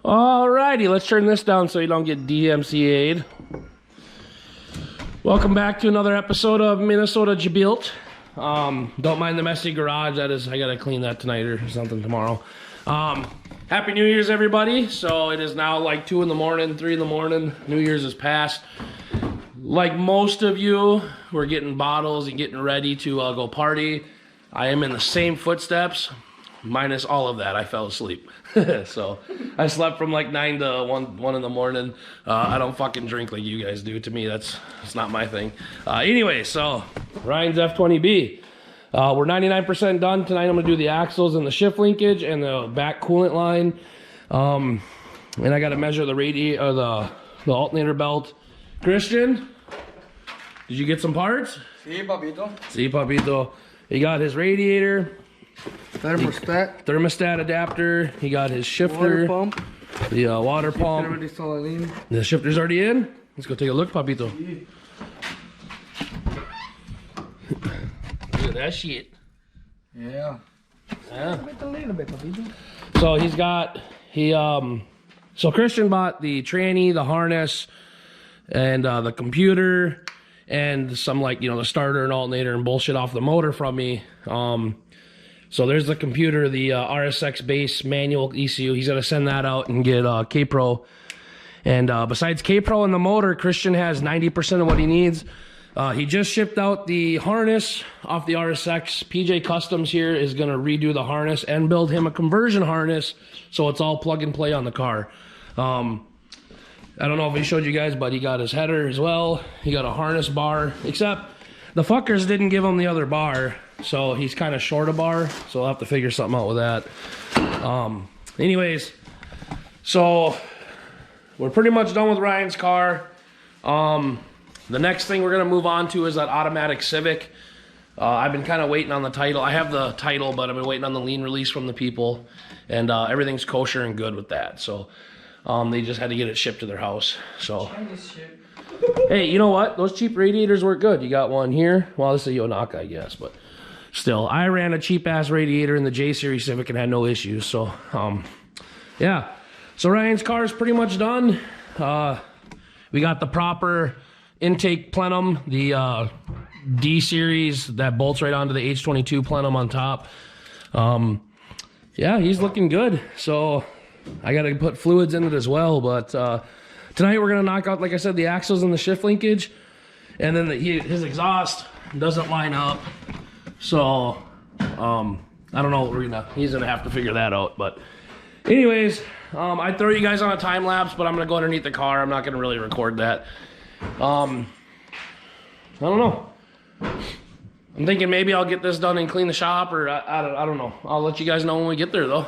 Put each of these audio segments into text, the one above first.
Alrighty, let's turn this down so you don't get DMCA'd. Welcome back to another episode of Minnesota Jabuilt. Don't mind the messy garage. That is, I gotta clean that tonight or something tomorrow. Happy New Year's, everybody. So it is now like 2 in the morning, 3 in the morning. New Year's is past. Like most of you, we're getting bottles and getting ready to go party. I am in the same footsteps, minus all of that. I fell asleep. So I slept from like 9 to 1 in the morning. I don't fucking drink like you guys do. To me, it's not my thing. Anyway, so RYANS F20b. We're 99% done. Tonight I'm gonna do the axles and the shift linkage and the back coolant line. And I gotta measure the radiator, the alternator belt. Christian, did you get some parts? Sí, papito. Sí, papito. He got his radiator. Thermostat adapter. He got his shifter. Water pump. The water pump. The shifter's already in. Let's go take a look, papito. Sí. Look at that shit. Yeah. Yeah. A little bit, papito. So he's got, so Christian bought the tranny, the harness, and the computer, and some like, the starter and alternator and bullshit off the motor from me. So there's the computer, the RSX base manual ECU. He's gonna send that out and get K-Pro. And besides K-Pro and the motor, Christian has 90% of what he needs. He just shipped out the harness off the RSX. PJ Customs here is gonna redo the harness and build him a conversion harness so it's all plug and play on the car. I don't know if he showed you guys, but he got his header as well. He got a harness bar, except the fuckers didn't give him the other bar. So he's kind of short a bar, so I'll have to figure something out with that. Anyways, so we're pretty much done with Ryan's car. The next thing we're gonna move on to is that automatic Civic. I've been kind of waiting on the title. I have the title, but I've been waiting on the lien release from the people, and everything's kosher and good with that. So they just had to get it shipped to their house. So. Hey, you know what? Those cheap radiators work good. You got one here. Well, this is a Yonaka, I guess, but still, I ran a cheap-ass radiator in the J-Series Civic and had no issues. So, yeah. So Ryan's car is pretty much done. We got the proper intake plenum, the D-Series that bolts right onto the H22 plenum on top. Yeah, he's looking good. So I got to put fluids in it as well, but tonight we're gonna knock out, like I said, the axles and the shift linkage, and then his exhaust doesn't line up. So I don't know what he's gonna have to figure that out. But anyways, I'd throw you guys on a time lapse, but I'm gonna go underneath the car. I'm not gonna really record that. I don't know. I'm thinking maybe I'll get this done and clean the shop, or I don't know. I'll let you guys know when we get there, though.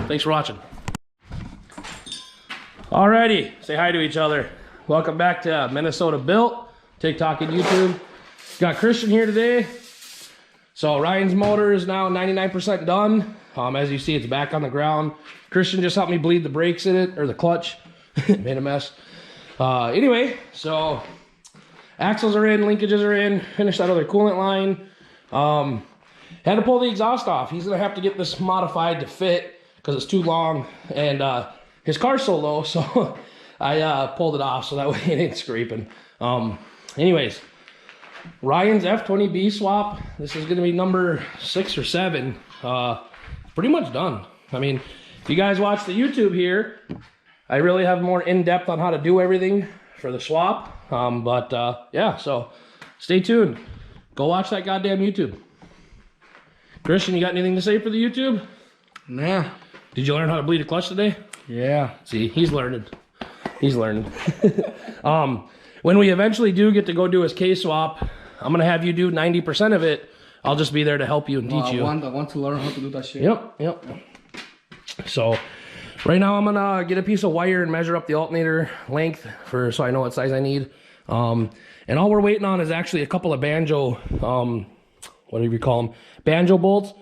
Thanks for watching. Alrighty, say hi to each other. Welcome back to Minnesota Built, TikTok and YouTube. Got Christian here today. So Ryan's motor is now 99% done. As you see, it's back on the ground. Christian just helped me bleed the brakes in it, or the clutch. Made a mess. Anyway, so axles are in, linkages are in, finished that other coolant line. Had to pull the exhaust off. He's gonna have to get this modified to fit because it's too long, and his car's so low, so I pulled it off so that way it ain't scraping. Anyways, Ryan's F20b swap. This is gonna be number 6 or 7. Pretty much done. I mean, if you guys watch the YouTube here, I really have more in depth on how to do everything for the swap. Yeah, so stay tuned. Go watch that goddamn YouTube. Christian, you got anything to say for the YouTube? Nah. Did you learn how to bleed a clutch today? Yeah. See, he's learning. He's learning. When we eventually do get to go do his K-swap, I'm going to have you do 90% of it. I'll just be there to help you and teach you. I want to learn how to do that shit. Yep. So right now I'm going to get a piece of wire and measure up the alternator length so I know what size I need. And all we're waiting on is actually a couple of banjo, what do you call them? Banjo bolts.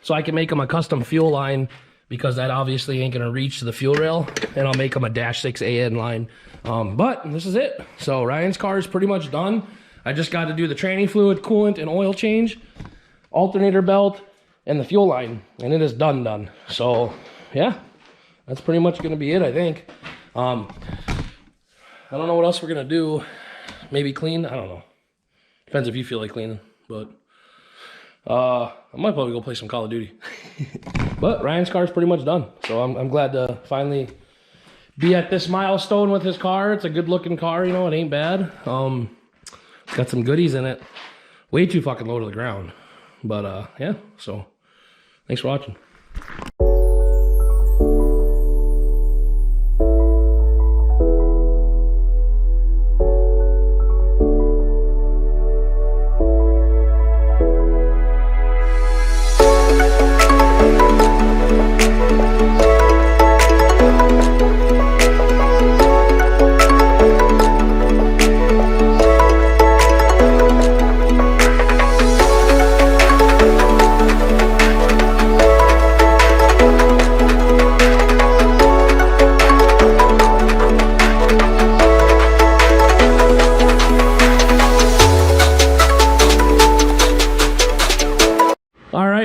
So I can make them a custom fuel line, because that obviously ain't gonna reach the fuel rail, and I'll make them a -6 AN line. But this is it. So Ryan's car is pretty much done. I just got to do the tranny fluid, coolant, and oil change, alternator belt, and the fuel line, and it is done. So yeah, that's pretty much gonna be it, I think. I don't know what else we're gonna do. Maybe clean, I don't know. Depends if you feel like cleaning, but I might probably go play some Call of Duty. But Ryan's car is pretty much done, so I'm glad to finally be at this milestone with his car. It's a good looking car, you know, it ain't bad. It's got some goodies in it. Way too fucking low to the ground. But yeah, so thanks for watching.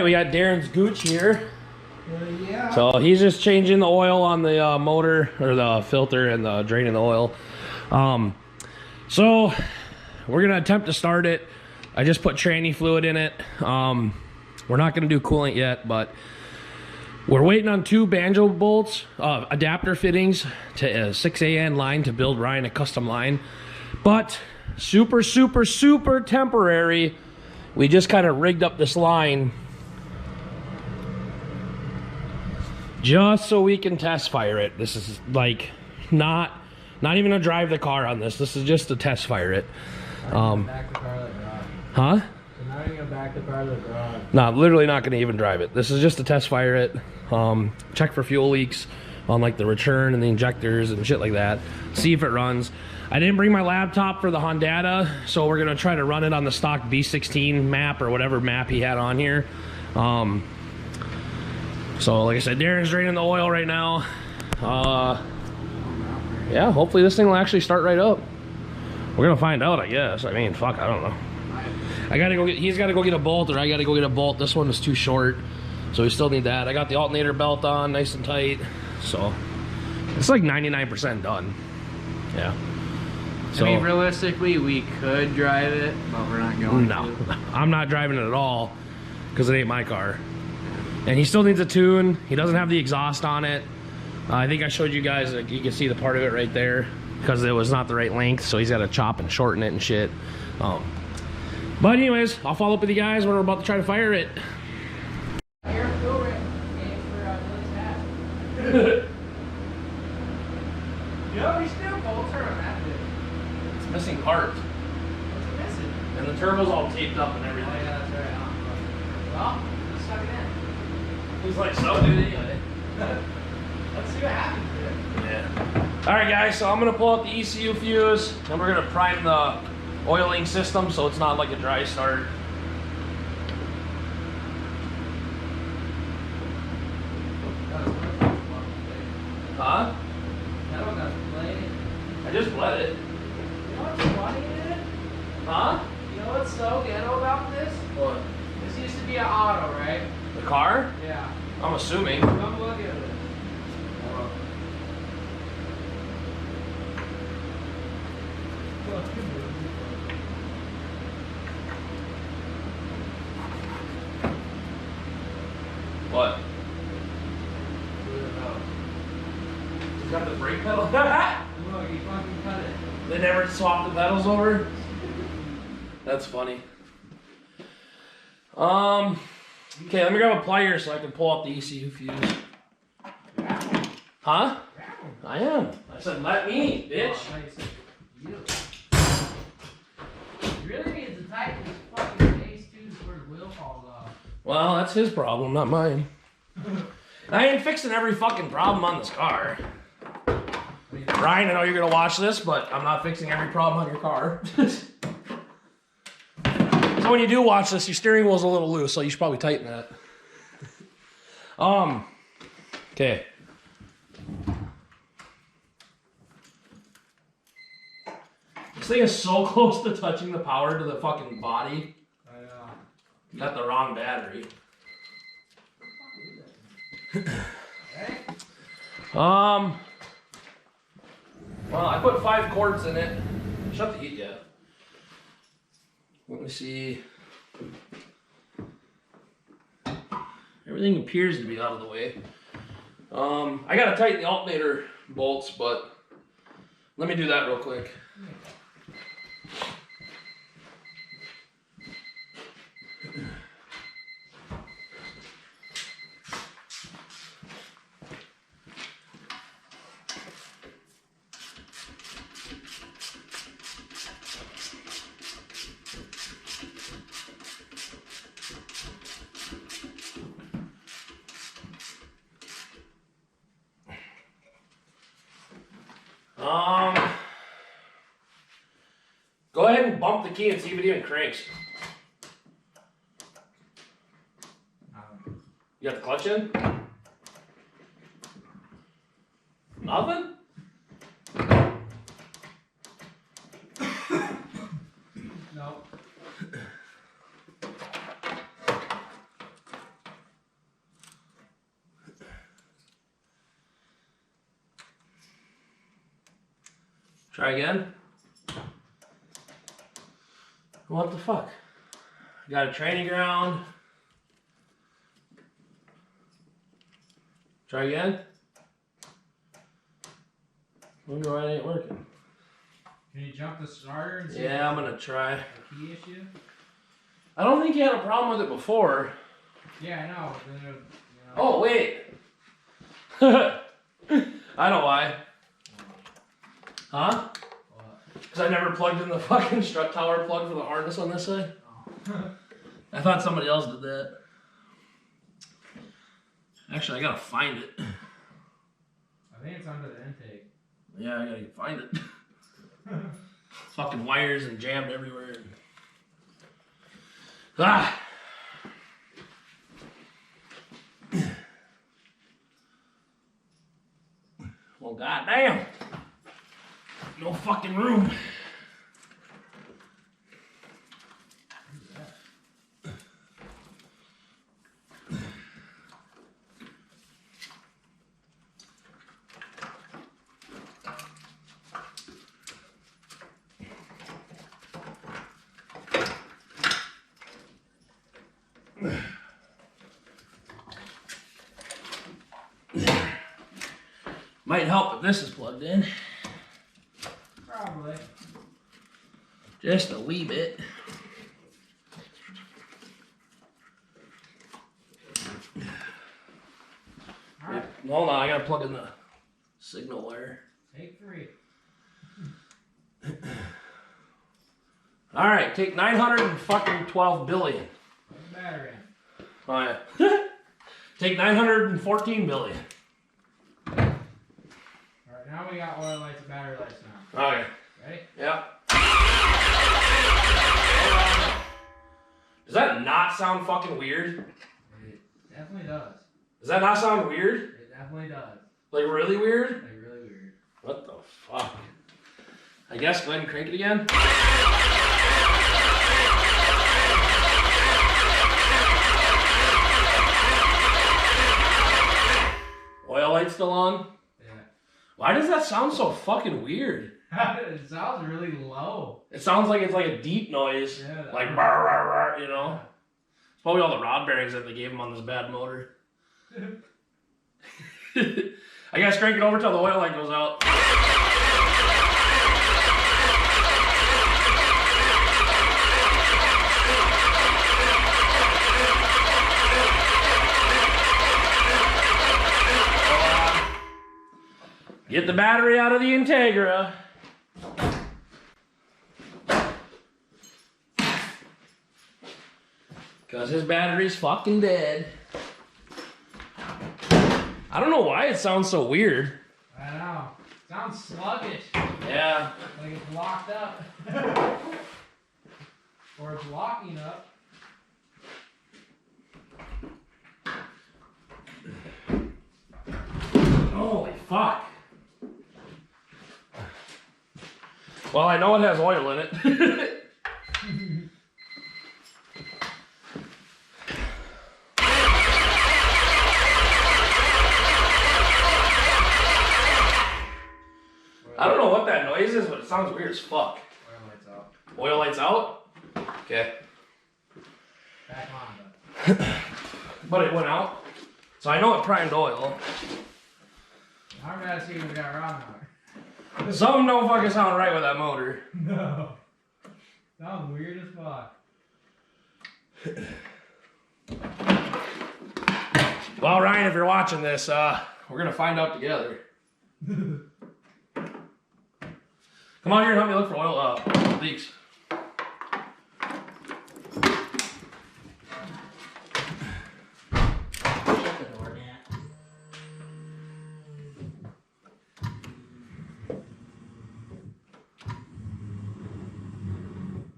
We got Darren's Gooch here. Yeah. So he's just changing the oil on the motor, or the filter, and draining the oil. So we're gonna attempt to start it. I just put tranny fluid in it. We're not gonna do coolant yet, but we're waiting on 2 banjo bolts, adapter fittings to a 6AN line to build Ryan a custom line. But super temporary. We just kind of rigged up this line just so we can test fire it. This is like not even gonna drive the car on this. This is just to test fire it. Back the car to the garage. Huh? So not even gonna back the car to the garage. No, literally not gonna even drive it. This is just to test fire it. Check for fuel leaks on like the return and the injectors and shit like that. See if it runs. I didn't bring my laptop for the Honda, so we're gonna try to run it on the stock B16 map or whatever map he had on here. So like I said, Darren's draining the oil right now. Yeah, hopefully this thing will actually start right up. We're gonna find out, I guess. I mean, fuck, I don't know. He's gotta go get a bolt, or I gotta go get a bolt. This one is too short, so we still need that. I got the alternator belt on, nice and tight. So it's like 99% done. Yeah. So, I mean, realistically, we could drive it, but we're not going to. No, I'm not driving it at all, because it ain't my car. And he still needs a tune. He doesn't have the exhaust on it. I think I showed you guys, like, you can see the part of it right there, because it was not the right length, so he's got to chop and shorten it and shit. But anyways, I'll follow up with you guys when we're about to try to fire it. It's missing part. What's it missing? And the turbo's all taped up and everything. Oh, yeah, that's right. Well, let's suck it in. He's like, so dude, anyway. Let's see what happens to it. Yeah. Alright guys, so I'm gonna pull out the ECU fuse and we're gonna prime the oiling system so it's not like a dry start. Huh? I just bled it. You know what's funny in it? Huh? You know what's so ghetto about this? What? This used to be an auto, right? The car? Yeah. I'm assuming. Come look at this. What? He's got the brake pedal. Look, you fucking cut it. They never swapped the pedals over? That's funny. Okay, let me grab a plier so I can pull out the ECU fuse. Huh? I am. I said, let me, bitch. You really need to tighten this fucking base too before the wheel falls off. Well, that's his problem, not mine. I ain't fixing every fucking problem on this car. Ryan, I know you're gonna watch this, but I'm not fixing every problem on your car. So when you do watch this, your steering wheel's a little loose, so you should probably tighten that. Okay. This thing is so close to touching the power to the fucking body. I know. You got the wrong battery. Well, I put 5 quarts in it. Shut the heat yet. Let me see. Everything appears to be out of the way. I gotta tighten the alternator bolts, but let me do that real quick. Go ahead and bump the key and see if it even cranks. You got the clutch in? Nothing? Nope. Try again. What the fuck? Got a tranny ground. Try again. Wonder why it ain't working. Can you jump the starter and see? Yeah, I'm gonna try. A key issue? I don't think you had a problem with it before. Yeah, I know. But then Oh, wait. I know why. Huh? Because I never plugged in the fucking strut tower plug for the harness on this side. Oh. I thought somebody else did that. Actually, I gotta find it. I think it's under the intake. Yeah, I gotta find it. Fucking wires and jammed everywhere. Ah! Well, goddamn. No fucking room. Might help if this is plugged in. Probably. Just a wee bit. Alright. Hold on, I gotta plug in the signal wire. Take 3. Alright, take 912 billion. Put the battery in. Oh yeah. Take 914 billion. Alright, now we got oil lights and battery lights now. Okay. Ready? Yeah. Does that not sound fucking weird? It definitely does. Does that not sound weird? It definitely does. Like really weird? Like really weird. What the fuck? I guess go ahead and crank it again. Oil light still on? Yeah. Why does that sound so fucking weird? It sounds really low. It sounds like it's like a deep noise. Yeah. Like bar, bar, bar, you know? It's probably all the rod bearings that they gave him on this bad motor. I guess crank it over till the oil light goes out. Get the battery out of the Integra. Because his battery's fucking dead. I don't know why it sounds so weird. I know. Sounds sluggish. Yeah. Like it's locked up. Or it's locking up. Holy fuck. Well, I know it has oil in it. I don't know what that noise is, but it sounds weird as fuck. Oil lights out. Oil lights out? Okay. Back on, but. But it went out. So I know it primed oil. I'm gonna see what we got wrong now. Something don't fucking sound right with that motor. No. Sounds weird as fuck. Well, Ryan, if you're watching this, we're gonna find out together. Come on here and help me look for oil leaks.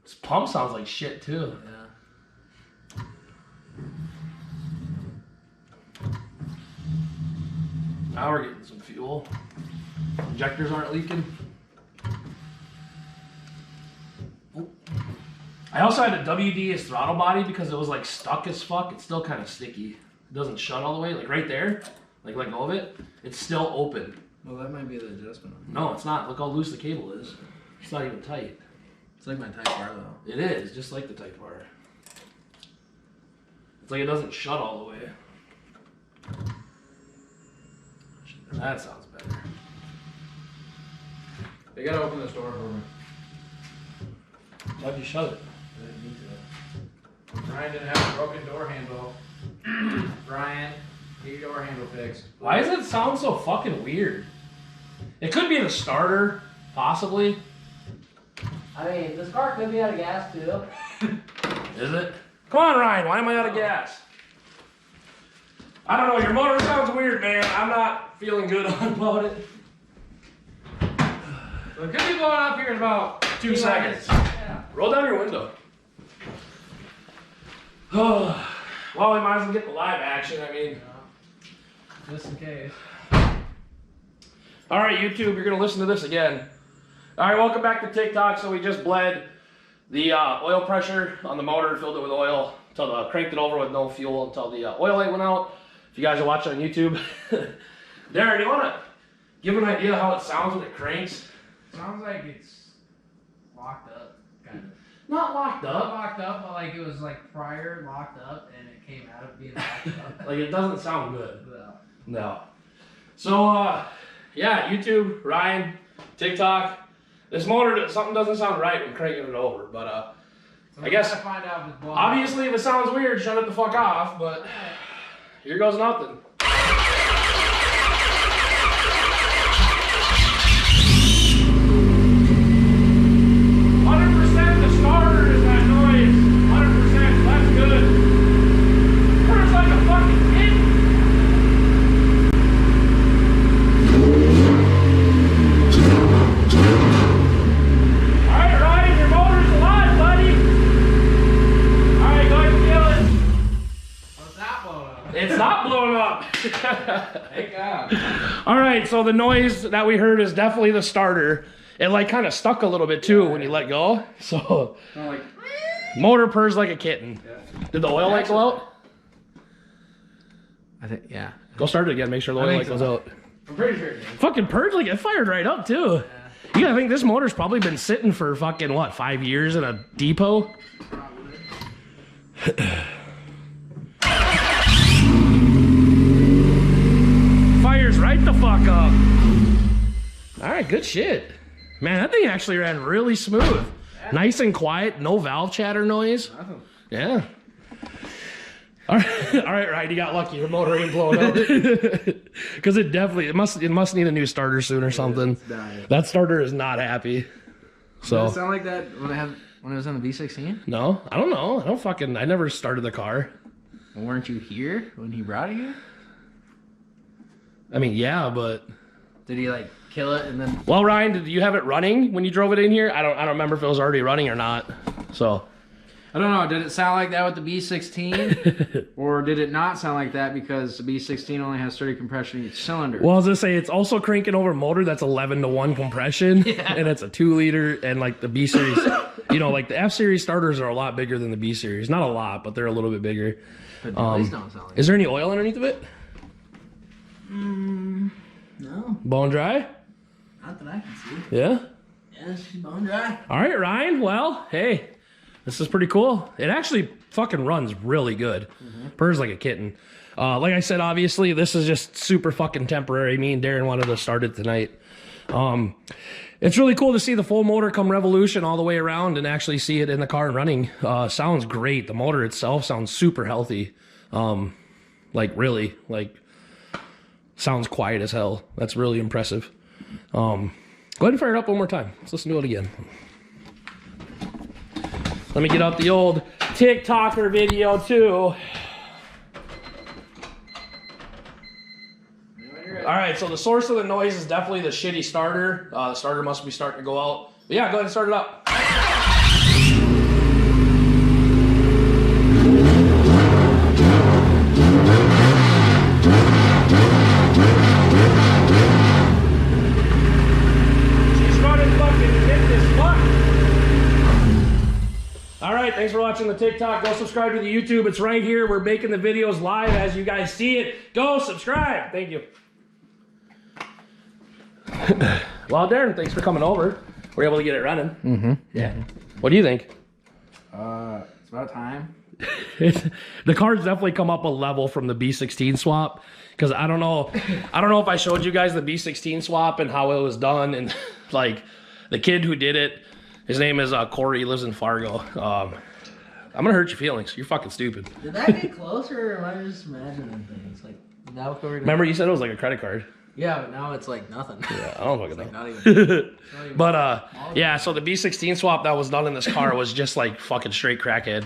This pump sounds like shit too. Yeah. Now we're getting some fuel. Injectors aren't leaking. I also had to WD his throttle body because it was like stuck as fuck. It's still kind of sticky. It doesn't shut all the way. Like right there, like let go of it. It's still open. Well, that might be the adjustment. No, it's not. Look how loose the cable is. It's not even tight. It's like my Type R though. It is, just like the Type R. It's like it doesn't shut all the way. That sounds better. They gotta open this door for me. Why'd you shut it? I didn't need to. Brian didn't have a broken door handle. Brian, get your door handle fixed. Why does it sound so fucking weird? It could be the starter, possibly. I mean, this car could be out of gas too. Is it? Come on, Ryan. Why am I out of gas? I don't know. Your motor sounds weird, man. I'm not feeling good about it. So it could be going up here in about 2 seconds. Yeah. Roll down your window. Oh, well, we might as well get the live action. I mean, Just in case. all right, YouTube, you're gonna listen to this again. All right, welcome back to TikTok. So we just bled the oil pressure on the motor, filled it with oil, until cranked it over with no fuel until the oil light went out. If you guys are watching on YouTube, Darren, do you want to give an idea how it sounds when it cranks? Sounds like it's locked up, kind of. Not locked Not up. locked up, but like it was like prior locked up and it came out of being locked up. Like it doesn't sound good. Well, No. So, yeah, YouTube, Ryan, TikTok. This motor, something doesn't sound right when cranking it over, but so I guess we gotta find out if it's blown obviously if it sounds weird, shut it the fuck off, but here goes nothing. 100% the starter is that noise. 100%, that's good. It's like a fucking kid. Alright, Ryan, your motor's alive, buddy. Alright, go ahead and kill it. What's that blowing up? It's not blowing up. Thank God. Alright, so the noise that we heard is definitely the starter. It like kind of stuck a little bit too when you let go. So I'm like, motor purrs like a kitten. yeah. Did the oil light go out? I think, yeah. Go start it again, make sure the I oil think light goes so. out. I'm pretty sure it did. Fucking purred like it fired right up too. You gotta think this motor's probably been sitting for fucking what, 5 years in a depot? Fires right the fuck up. Alright, good shit. Man, that thing actually ran really smooth. Nice and quiet, no valve chatter noise. Nothing. Yeah. Alright, Ryan, you got lucky. Your motor ain't blowing up. Because it must need a new starter soon or something. That starter is not happy. Did So it sound like that when it was on the V16? no, I don't know. I never started the car. Well, weren't you here when he brought it here? I mean, yeah, but Did he like kill it and then? well, Ryan, did you have it running when you drove it in here? I don't remember if it was already running or not. So I don't know. Did it sound like that with the B16, or did it not sound like that because the B16 only has 30 compression each cylinder? well, I was gonna say it's also cranking over a motor that's 11-to-1 compression, and it's a 2-liter, and like the B series, you know, like the F series starters are a lot bigger than the B series. Not a lot, but they're a little bit bigger. But these don't sound like Is there any oil underneath of it? no. Bone dry? Not that I can see. Yeah? Yeah, she's bone dry. All right, Ryan. Well, hey, this is pretty cool. It actually fucking runs really good. Purrs like a kitten. Like I said, obviously, this is just super fucking temporary. Me and Darren wanted to start it tonight. It's really cool to see the full motor come revolution all the way around and actually see it in the car running. Sounds great. The motor itself sounds super healthy. Like really, like sounds quiet as hell. That's really impressive. Go ahead and fire it up one more time. Let's listen to it again. Let me get out the old TikToker video too. All right, so the source of the noise is definitely the shitty starter. The starter must be starting to go out. But yeah, go ahead and start it up. She's running fucking hit this fuck. All right, thanks for watching the TikTok. Go subscribe to the YouTube. It's right here. We're making the videos live as you guys see it. Go subscribe. Thank you. Well, Darren, thanks for coming over. We're able to get it running. Mm-hmm. Yeah. What do you think? It's about time. The car's definitely come up a level from the B16 swap, because I don't know if I showed you guys the B16 swap and how it was done, and like the kid who did it, his name is Corey. He lives in Fargo. I'm gonna hurt your feelings. You're fucking stupid. Did that get closer, or am I just imagining things? Like, now Remember you said it was like a credit card. Yeah, but now it's like nothing. Yeah, I don't fucking know. Like not even. But yeah, so the B16 swap that was done in this car was just like fucking straight crackhead.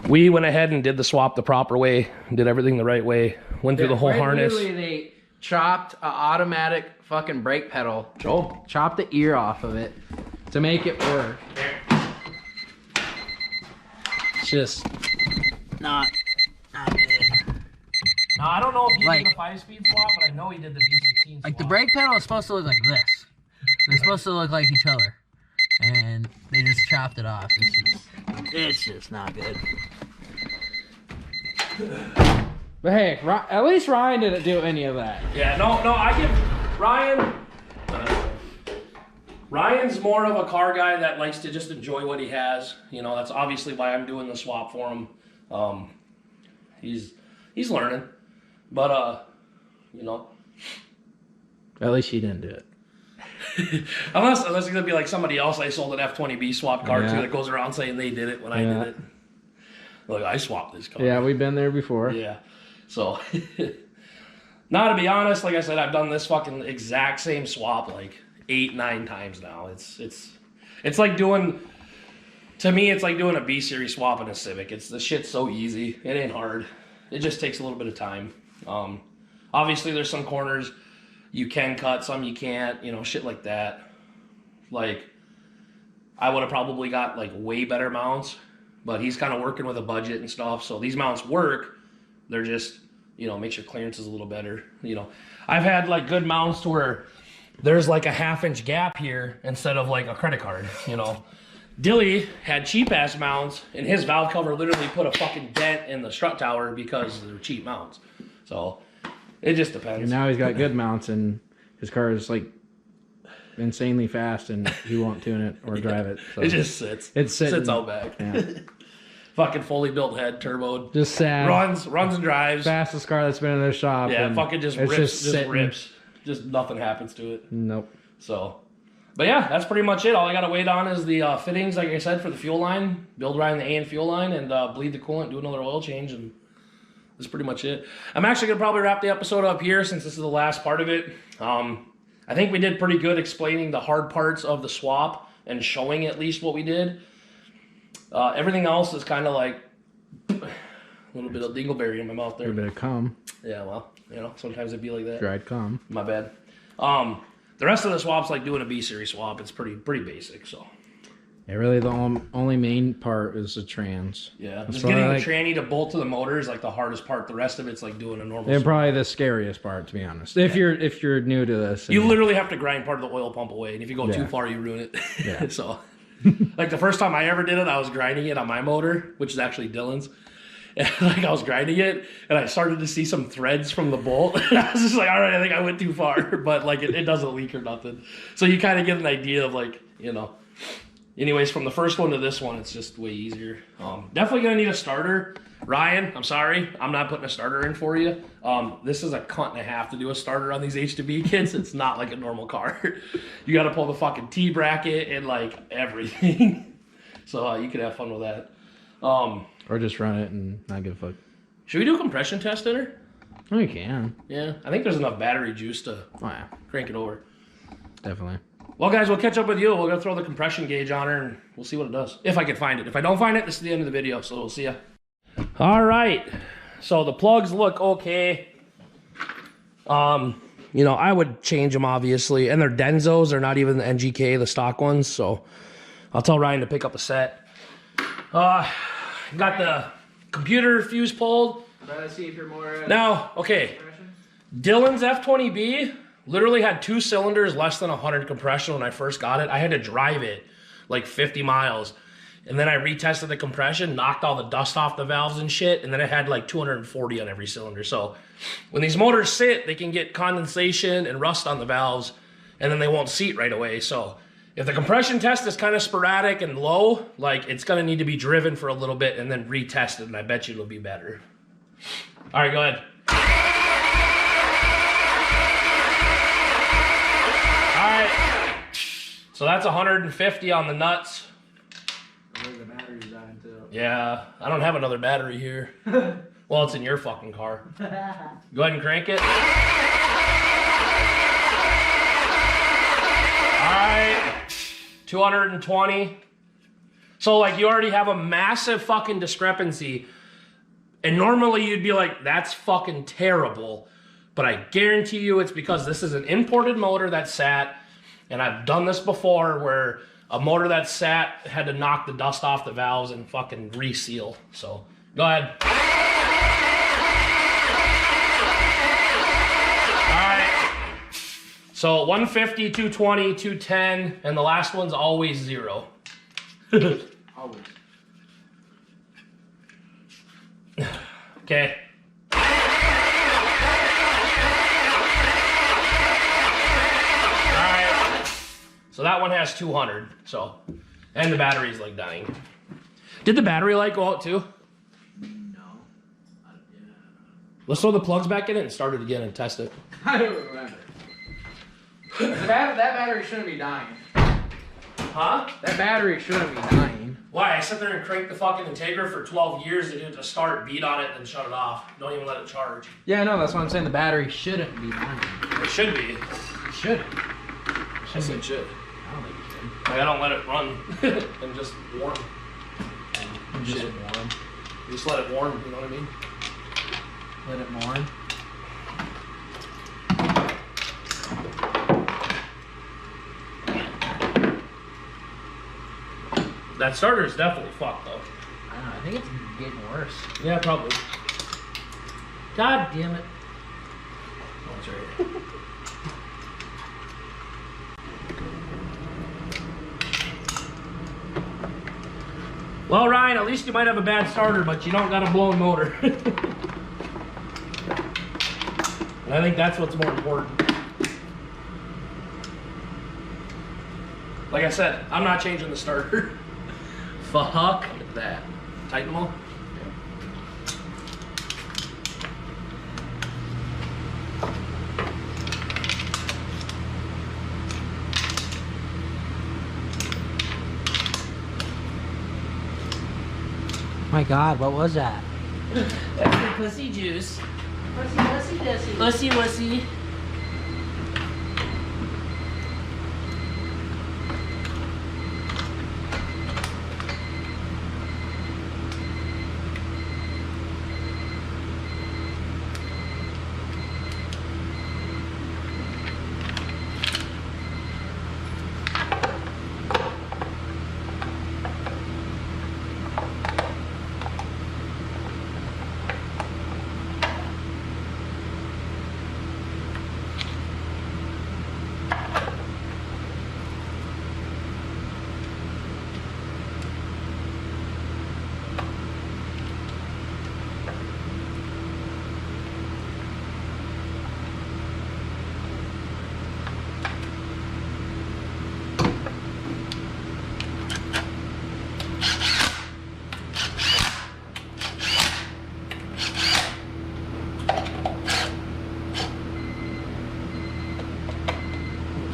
We went ahead and did the swap the proper way, did everything the right way, went through the whole harness. Literally, they chopped an automatic fucking brake pedal. Oh. Chopped the ear off of it to make it work. It's just not good. Now, I don't know if he Like- did the 5-speed swap, but I know he did the B16 swap. Like the brake pedal is supposed to look like this. They're supposed to look like each other, and they just chopped it off. It's just not good. But hey, at least Ryan didn't do any of that. Yeah, no, I give Ryan... Ryan's more of a car guy that likes to just enjoy what he has. You know, that's obviously why I'm doing the swap for him. He's learning. But, you know. At least he didn't do it. unless it's going to be like somebody else I sold an F20b swap car to Yeah. that goes around saying they did it when I did it. Like, I swapped this car. Yeah, we've been there before. Yeah. So, now to be honest, like I said, I've done this fucking exact same swap like 8-9 times now. It's like doing, to me, it's like doing a B series swap in a Civic. The shit's so easy. It ain't hard. It just takes a little bit of time. Obviously there's some corners you can cut, some you can't, you know, shit like that. Like, I would have probably got like way better mounts, but he's kind of working with a budget and stuff. So these mounts work. They're just, you know, makes your clearances a little better. You know, I've had like good mounts to where there's like a 1/2-inch gap here instead of like a credit card, you know. Dilly had cheap ass mounts, and his valve cover literally put a fucking dent in the strut tower because they're cheap mounts. So it just depends. And now he's got good mounts, and his car is like insanely fast, and he won't tune it or drive it. So it just sits. It sits out back. Yeah. Fucking fully built head, turboed. Just sad. Runs and drives. Fastest car that's been in their shop. Yeah, and fucking just it's rips. Just sitting. rips. Just nothing happens to it. Nope. So, but yeah, that's pretty much it. All I got to wait on is the fittings, like I said, for the fuel line. Build Ryan the AN fuel line and bleed the coolant, do another oil change, and that's pretty much it. I'm actually going to probably wrap the episode up here since this is the last part of it. I think we did pretty good explaining the hard parts of the swap and showing at least what we did. Everything else is kind of like a little bit of dingleberry in my mouth there. A bit of cum. Yeah, well, you know, sometimes it'd be like that. Dried cum. My bad. The rest of the swap's like doing a B series swap. It's pretty basic. So Yeah, really the only main part is the trans. yeah, That's just getting why, the tranny to bolt to the motor is like the hardest part. The rest of it's like doing a normal. And swap. probably the scariest part, to be honest. If you're new to this, You literally have to grind part of the oil pump away, and if you go too Yeah. far, you ruin it. Yeah. So, like the first time I ever did it, I was grinding it on my motor, which is actually Dylan's, And like I was grinding it, and I started to see some threads from the bolt. And I was just like, all right, I think I went too far. But like it doesn't leak or nothing. So you kind of get an idea of like, you know. Anyways, from the first one to this one, it's just way easier. Definitely gonna need a starter. Ryan, I'm sorry, I'm not putting a starter in for you. This is a cunt and a half to do a starter on these H2B kits. It's not like a normal car. You gotta pull the fucking T-bracket and like everything. So you could have fun with that. Or just run it and not give a fuck. Should we do a compression test in her? Oh, you can. Yeah, I think there's enough battery juice to yeah. crank it over. Definitely. Well, guys, we'll catch up with you. We're going to throw the compression gauge on her, and we'll see what it does. If I can find it. If I don't find it, this is the end of the video, so we'll see ya. All right. So the plugs look okay. You know, I would change them, obviously. And they're Denzos. They're not even the NGK, the stock ones. So I'll tell Ryan to pick up a set. Got the computer fuse pulled. Let's see if you're more... Now, okay. Dylan's F20b... literally had 2 cylinders, less than 100 compression when I first got it. I had to drive it like 50 miles. And then I retested the compression, knocked all the dust off the valves and shit. And then it had like 240 on every cylinder. So when these motors sit, they can get condensation and rust on the valves. And then they won't seat right away. So if the compression test is kind of sporadic and low, like it's going to need to be driven for a little bit and then retested. And I bet you it'll be better. All right, go ahead. So that's 150 on the nuts. The battery's dying too. Yeah, I don't have another battery here. Well, it's in your fucking car. Go ahead and crank it. All right, 220. So like you already have a massive fucking discrepancy. And normally you'd be like, that's fucking terrible. But I guarantee you it's because this is an imported motor that sat. And I've done this before where a motor that sat had to knock the dust off the valves and fucking reseal. So, go ahead. All right. So, 150, 220, 210, and the last one's always 0. Always. Okay. So that one has 200, so, and the battery's like dying. Did the battery light go out too? No. Let's throw the plugs back in it and start it again and test it. I don't remember. That battery shouldn't be dying. Huh? That battery shouldn't be dying. Why? I sit there and crank the fucking Integra for 12 years and do it to start, beat on it, and shut it off. Don't even let it charge. Yeah, no, that's what I'm saying. The battery shouldn't be dying. It should be. It shouldn't. Yes, it should. I don't think it should. Like, I don't let it run and just warm. And just Shit. warm. Just let it warm, you know what I mean? Let it warm. That starter is definitely fucked though. I don't know. I think it's getting worse. Yeah, probably. God damn it. Oh, that's right. Well, Ryan, at least you might have a bad starter, but you don't got a blown motor. And I think that's what's more important. Like I said, I'm not changing the starter. Fuck that. Tighten them all? My God, what was that? That's the pussy juice. Pussy, pussy, pussy. Pussy, pussy.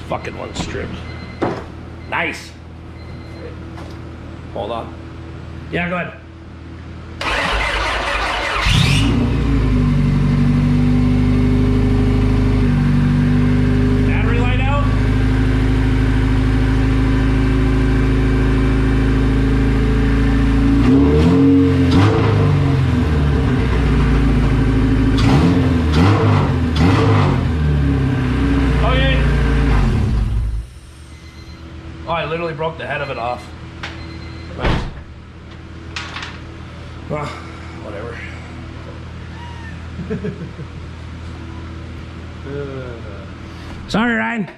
fucking one stripped. Nice. Hold on. Yeah, go ahead. Battery light out. Okay. Oh, I literally broke the head of it off. Nice. Well, whatever. Sorry, Ryan.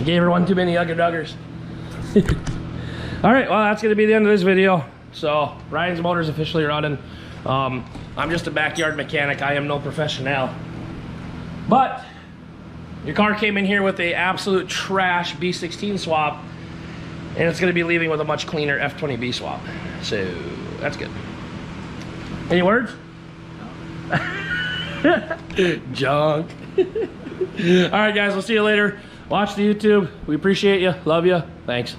Gave her one too many Ugger Duggers. All right, well, that's going to be the end of this video. So, Ryan's motor is officially running. I'm just a backyard mechanic. I am no professional. But your car came in here with a absolute trash B16 swap, and it's going to be leaving with a much cleaner F20b swap. So, that's good. Any words? Junk. All right, guys, we'll see you later. Watch the YouTube. We appreciate you. Love you. Thanks.